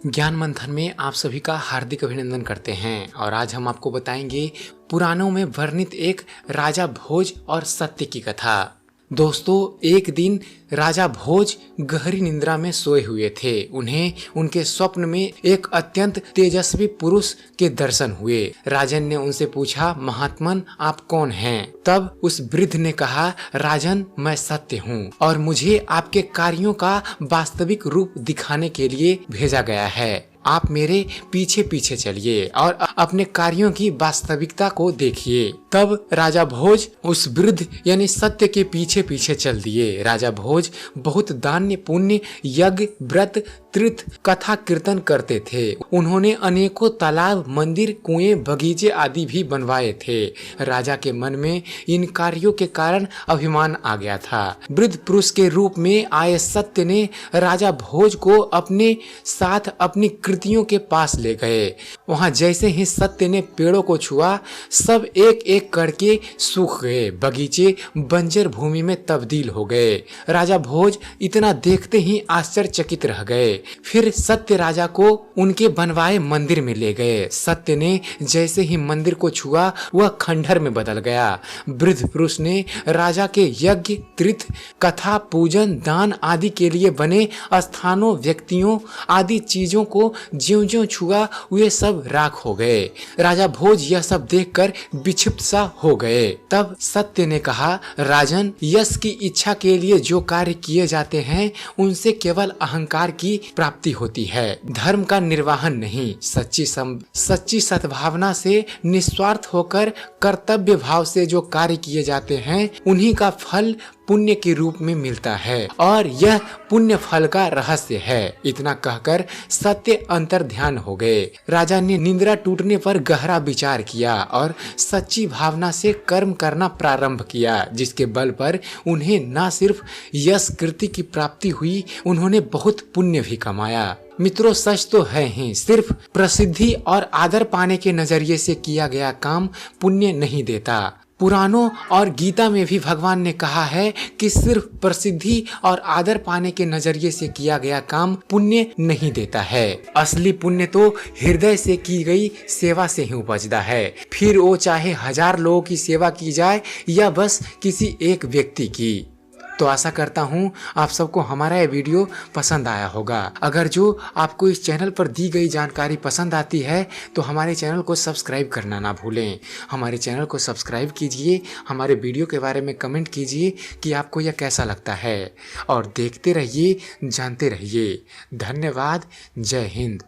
ज्ञान मंथन में आप सभी का हार्दिक अभिनंदन करते हैं और आज हम आपको बताएंगे पुराणों में वर्णित एक राजा भोज और सत्य की कथा। दोस्तों, एक दिन राजा भोज गहरी निद्रा में सोए हुए थे। उन्हें उनके स्वप्न में एक अत्यंत तेजस्वी पुरुष के दर्शन हुए। राजन ने उनसे पूछा, महात्मन आप कौन हैं? तब उस वृद्ध ने कहा, राजन मैं सत्य हूँ और मुझे आपके कार्यों का वास्तविक रूप दिखाने के लिए भेजा गया है। आप मेरे पीछे पीछे चलिए और अपने कार्यों की वास्तविकता को देखिए। तब राजा भोज उस वृद्ध यानी सत्य के पीछे पीछे चल दिए। राजा भोज बहुत दान्य पुण्य यज्ञ व्रत तीर्थ कथा कीर्तन करते थे। उन्होंने अनेकों तालाब मंदिर कुएं बगीचे आदि भी बनवाए थे। राजा के मन में इन कार्यों के कारण अभिमान आ गया था। वृद्ध पुरुष के रूप में आए सत्य ने राजा भोज को अपने साथ अपनी कृतियों के पास ले गए। वहां जैसे ही सत्य ने पेड़ों को छुआ, सब एक एक करके सूख गए। बगीचे बंजर भूमि में तब्दील हो गए। राजा भोज इतना देखते ही आश्चर्यचकित रह गए। फिर सत्य राजा को उनके बनवाए मंदिर में ले गए। सत्य ने जैसे ही मंदिर को छुआ, वह खंडहर में बदल गया। वृद्ध पुरुष ने राजा के यज्ञ तीर्थ कथा पूजन दान आदि के लिए बने स्थानों व्यक्तियों आदि चीजों को ज्यों-ज्यों छुआ, वे सब राख हो गए। राजा भोज यह सब देखकर विक्षिप्त सा हो गए। तब सत्य ने कहा, राजन, यश की इच्छा के लिए जो कार्य किए जाते हैं उनसे केवल अहंकार की प्राप्ति होती है, धर्म का निर्वाहन नहीं। सच्ची सद्भावना से निस्वार्थ होकर कर्तव्य भाव से जो कार्य किए जाते हैं उन्हीं का फल पुण्य के रूप में मिलता है और यह पुण्य फल का रहस्य है। इतना कहकर सत्य अंतर ध्यान हो गए। राजा ने निद्रा टूटने पर गहरा विचार किया और सच्ची भावना से कर्म करना प्रारंभ किया, जिसके बल पर उन्हें न सिर्फ यश कीर्ति की प्राप्ति हुई, उन्होंने बहुत पुण्य भी कमाया। मित्रों, सच तो है ही, सिर्फ प्रसिद्धि और आदर पाने के नजरिए से किया गया काम पुण्य नहीं देता। पुराणों और गीता में भी भगवान ने कहा है कि सिर्फ प्रसिद्धि और आदर पाने के नजरिए से किया गया काम पुण्य नहीं देता है। असली पुण्य तो हृदय से की गई सेवा से ही उपजता है, फिर वो चाहे 1000 लोगों की सेवा की जाए या बस किसी एक व्यक्ति की। तो आशा करता हूँ आप सबको हमारा ये वीडियो पसंद आया होगा। अगर जो आपको इस चैनल पर दी गई जानकारी पसंद आती है तो हमारे चैनल को सब्सक्राइब करना ना भूलें। हमारे चैनल को सब्सक्राइब कीजिए, हमारे वीडियो के बारे में कमेंट कीजिए कि आपको यह कैसा लगता है और देखते रहिए, जानते रहिए। धन्यवाद। जय हिंद।